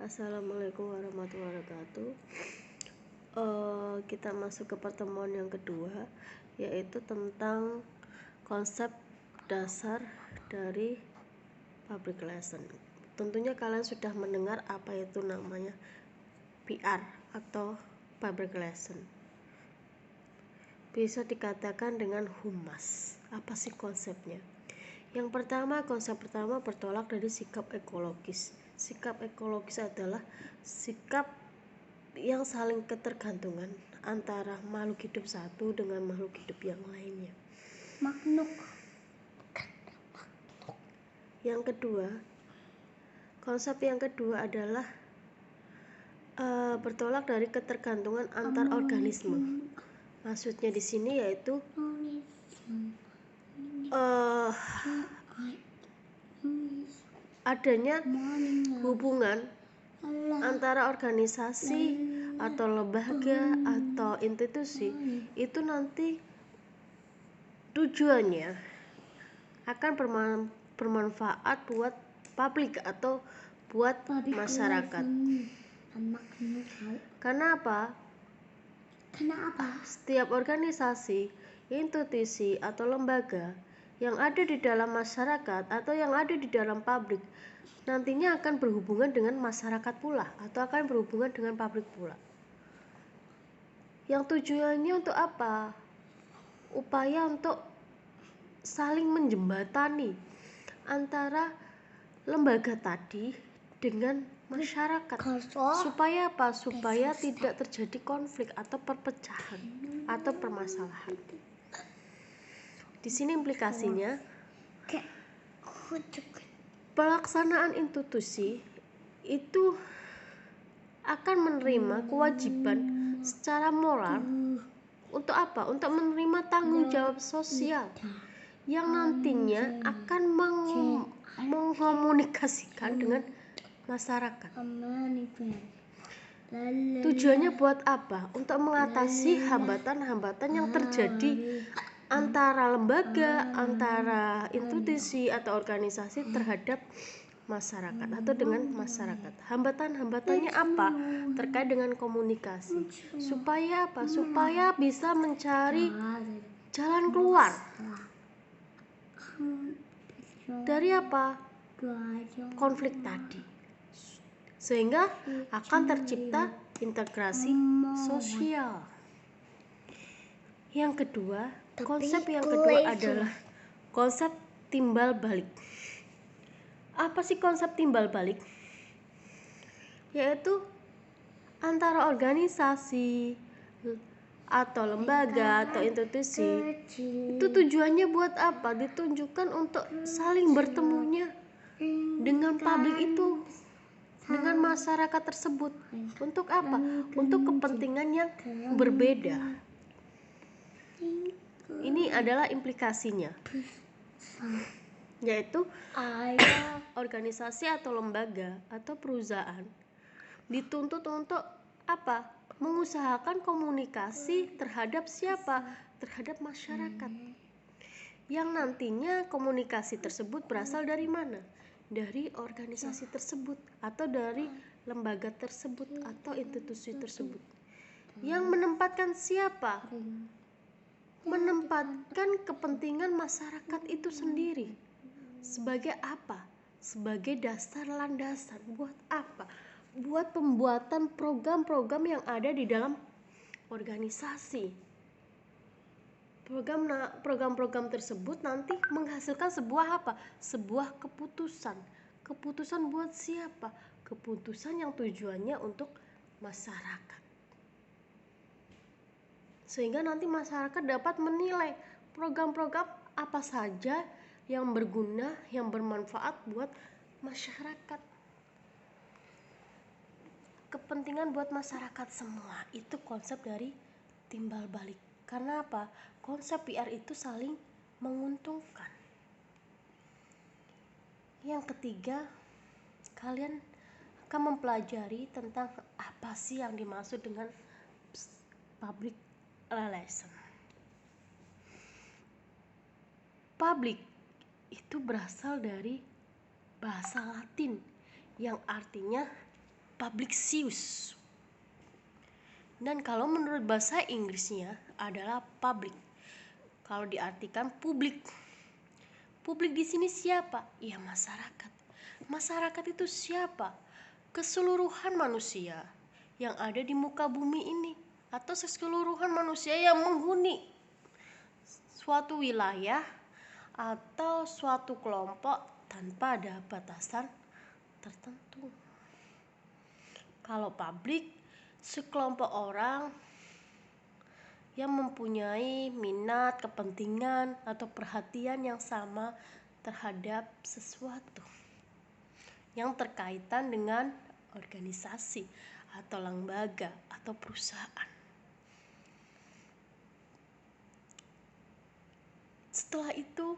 Assalamualaikum warahmatullahi wabarakatuh. Kita masuk ke pertemuan yang kedua, yaitu tentang konsep dasar dari public relation. Tentunya kalian sudah mendengar apa itu namanya PR atau public relation. Bisa dikatakan dengan humas. Apa sih konsepnya? Yang pertama, konsep pertama bertolak dari sikap ekologis. Sikap ekologis adalah sikap yang saling ketergantungan antara makhluk hidup satu dengan makhluk hidup yang lainnya. Yang kedua, konsep yang kedua adalah bertolak dari ketergantungan antar organisme. Maksudnya di sini yaitu adanya hubungan antara organisasi atau lembaga atau institusi itu nanti tujuannya akan bermanfaat buat publik atau buat masyarakat. Karena apa? Setiap organisasi, institusi atau lembaga yang ada di dalam masyarakat atau yang ada di dalam publik nantinya akan berhubungan dengan masyarakat pula atau akan berhubungan dengan publik pula. Yang tujuannya untuk apa? Upaya untuk saling menjembatani antara lembaga tadi dengan masyarakat. Supaya apa? Supaya tidak terjadi konflik atau perpecahan atau permasalahan. Di sini implikasinya pelaksanaan institusi itu akan menerima kewajiban secara moral untuk apa? Untuk menerima tanggung jawab sosial yang nantinya akan mengkomunikasikan dengan masyarakat. Tujuannya buat apa? Untuk mengatasi hambatan-hambatan yang terjadi antara lembaga, antara institusi atau organisasi terhadap masyarakat atau dengan masyarakat. Hambatan-hambatannya apa? Terkait dengan komunikasi. Supaya apa? Supaya bisa mencari jalan keluar dari apa? Konflik tadi. Sehingga akan tercipta integrasi sosial. Yang kedua, konsep yang kedua adalah konsep timbal balik. Apa sih konsep timbal balik? Yaitu antara organisasi atau lembaga atau institusi itu tujuannya buat apa? Ditunjukkan untuk saling bertemunya dengan publik itu, dengan masyarakat tersebut. Untuk apa? Untuk kepentingan yang berbeda. Ini adalah implikasinya, yaitu organisasi atau lembaga atau perusahaan dituntut untuk apa? Mengusahakan komunikasi terhadap siapa? Terhadap masyarakat. Yang nantinya komunikasi tersebut berasal dari mana? Dari organisasi tersebut atau dari lembaga tersebut atau institusi tersebut. Yang menempatkan siapa? Menempatkan kepentingan masyarakat itu sendiri. Sebagai apa? Sebagai dasar landasan. Buat apa? Buat pembuatan program-program yang ada di dalam organisasi. Program-program tersebut nanti menghasilkan sebuah apa? Sebuah keputusan. Keputusan buat siapa? Keputusan yang tujuannya untuk masyarakat. Sehingga nanti masyarakat dapat menilai program-program apa saja yang berguna, yang bermanfaat buat masyarakat. Kepentingan buat masyarakat semua. Itu konsep dari timbal balik. Karena apa? Konsep PR itu saling menguntungkan. Yang ketiga, kalian akan mempelajari tentang apa sih yang dimaksud dengan public relation. Public itu berasal dari bahasa Latin yang artinya publicius. Dan kalau menurut bahasa Inggrisnya adalah public. Kalau diartikan publik. Publik di sini siapa? Ya masyarakat. Masyarakat itu siapa? Keseluruhan manusia yang ada di muka bumi ini, atau keseluruhan manusia yang menghuni suatu wilayah atau suatu kelompok tanpa ada batasan tertentu. Kalau publik, sekelompok orang yang mempunyai minat, kepentingan, atau perhatian yang sama terhadap sesuatu yang terkaitan dengan organisasi atau lembaga atau perusahaan. Setelah itu,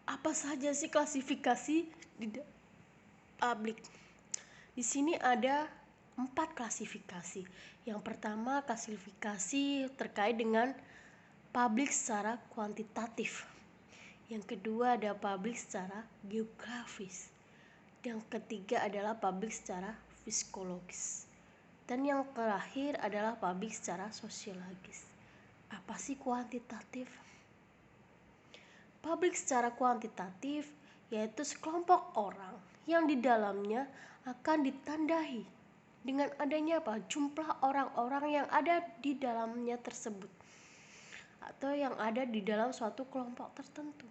apa saja sih klasifikasi di publik? Di sini ada 4 klasifikasi. Yang pertama, klasifikasi terkait dengan publik secara kuantitatif. Yang kedua ada publik secara geografis. Yang ketiga adalah publik secara psikologis. Dan yang terakhir adalah publik secara sosiologis. Apa sih kuantitatif? Publik secara kuantitatif yaitu sekelompok orang yang di dalamnya akan ditandai dengan adanya jumlah orang-orang yang ada di dalamnya tersebut, atau yang ada di dalam suatu kelompok tertentu.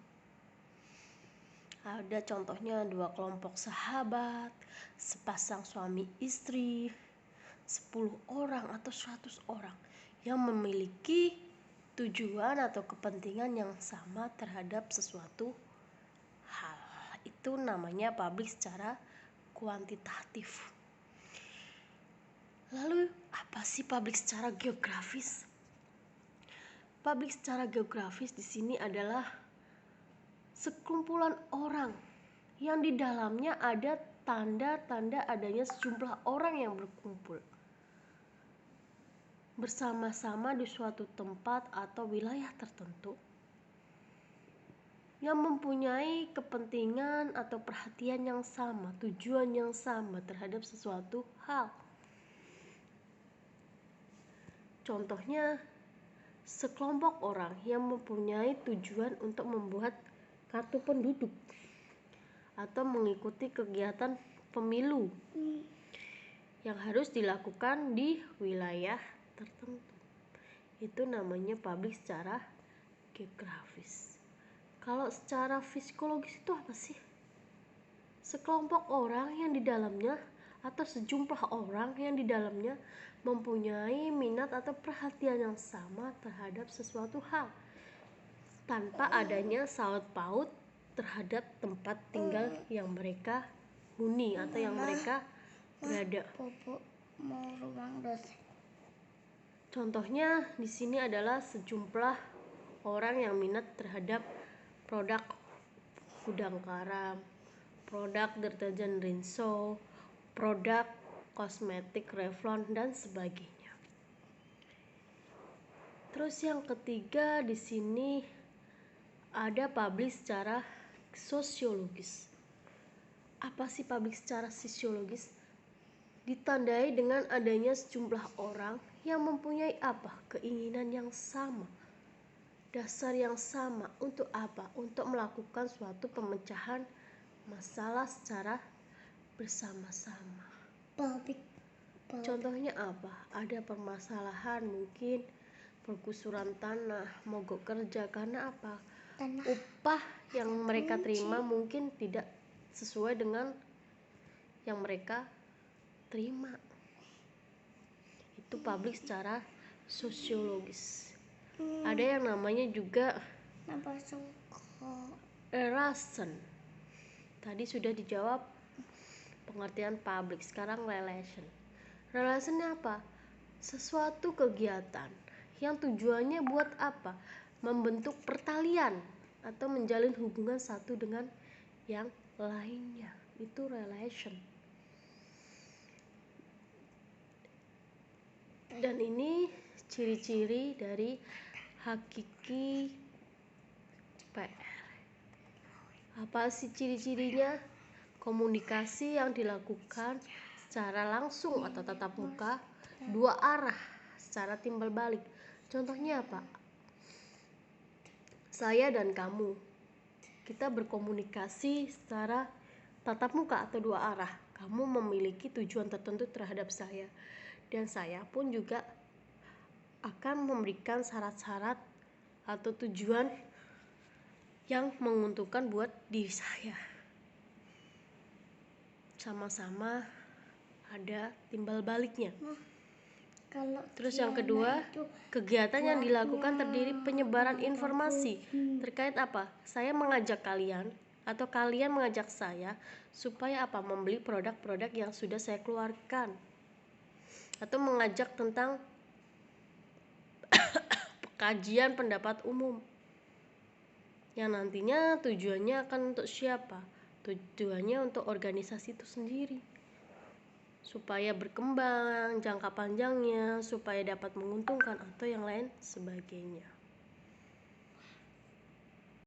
Ada contohnya 2 kelompok sahabat, sepasang suami istri, 10 orang atau 100 orang yang memiliki tujuan atau kepentingan yang sama terhadap sesuatu hal. Itu namanya publik secara kuantitatif. Lalu apa sih publik secara geografis? Publik secara geografis di sini adalah sekumpulan orang yang di dalamnya ada tanda-tanda adanya sejumlah orang yang berkumpul bersama-sama di suatu tempat atau wilayah tertentu yang mempunyai kepentingan atau perhatian yang sama, tujuan yang sama terhadap sesuatu hal. Contohnya, sekelompok orang yang mempunyai tujuan untuk membuat kartu penduduk atau mengikuti kegiatan pemilu yang harus dilakukan di wilayah tertentu. Itu namanya publik secara geografis. Kalau secara psikologis itu apa sih? Sekelompok orang yang di dalamnya atau sejumlah orang yang di dalamnya mempunyai minat atau perhatian yang sama terhadap sesuatu hal tanpa adanya saut paut terhadap tempat tinggal yang mereka huni atau yang mereka berada. Contohnya di sini adalah sejumlah orang yang minat terhadap produk gudang garam, produk deterjen Rinso, produk kosmetik Revlon dan sebagainya. Terus yang ketiga di sini ada publik secara sosiologis. Apa sih publik secara sosiologis? Ditandai dengan adanya sejumlah orang yang mempunyai keinginan yang sama, dasar yang sama. Untuk apa? Untuk melakukan suatu pemecahan masalah secara bersama-sama. Contohnya apa? Ada permasalahan, mungkin pergusuran tanah, mogok kerja karena apa? Upah yang mereka terima mungkin tidak sesuai dengan yang mereka terima. Itu publik secara sosiologis. Ada yang namanya juga relation. Tadi sudah dijawab pengertian publik, sekarang relation. Relationnya apa? Sesuatu kegiatan yang tujuannya buat apa? Membentuk pertalian atau menjalin hubungan satu dengan yang lainnya. Itu relation. Dan ini ciri-ciri dari hakiki PR. Apa sih ciri-cirinya? Komunikasi yang dilakukan secara langsung atau tatap muka, dua arah secara timbal balik. Contohnya apa? Saya dan kamu, kita berkomunikasi secara tatap muka atau dua arah. Kamu memiliki tujuan tertentu terhadap saya, dan saya pun juga akan memberikan syarat-syarat atau tujuan yang menguntungkan buat diri saya. Sama-sama ada timbal baliknya. Terus yang kedua, kegiatan yang dilakukan terdiri penyebaran informasi terkait apa? Saya mengajak kalian atau kalian mengajak saya supaya apa? Membeli produk-produk yang sudah saya keluarkan, atau mengajak tentang kajian pendapat umum yang nantinya tujuannya akan untuk siapa? Tujuannya untuk organisasi itu sendiri, supaya berkembang jangka panjangnya, supaya dapat menguntungkan atau yang lain sebagainya.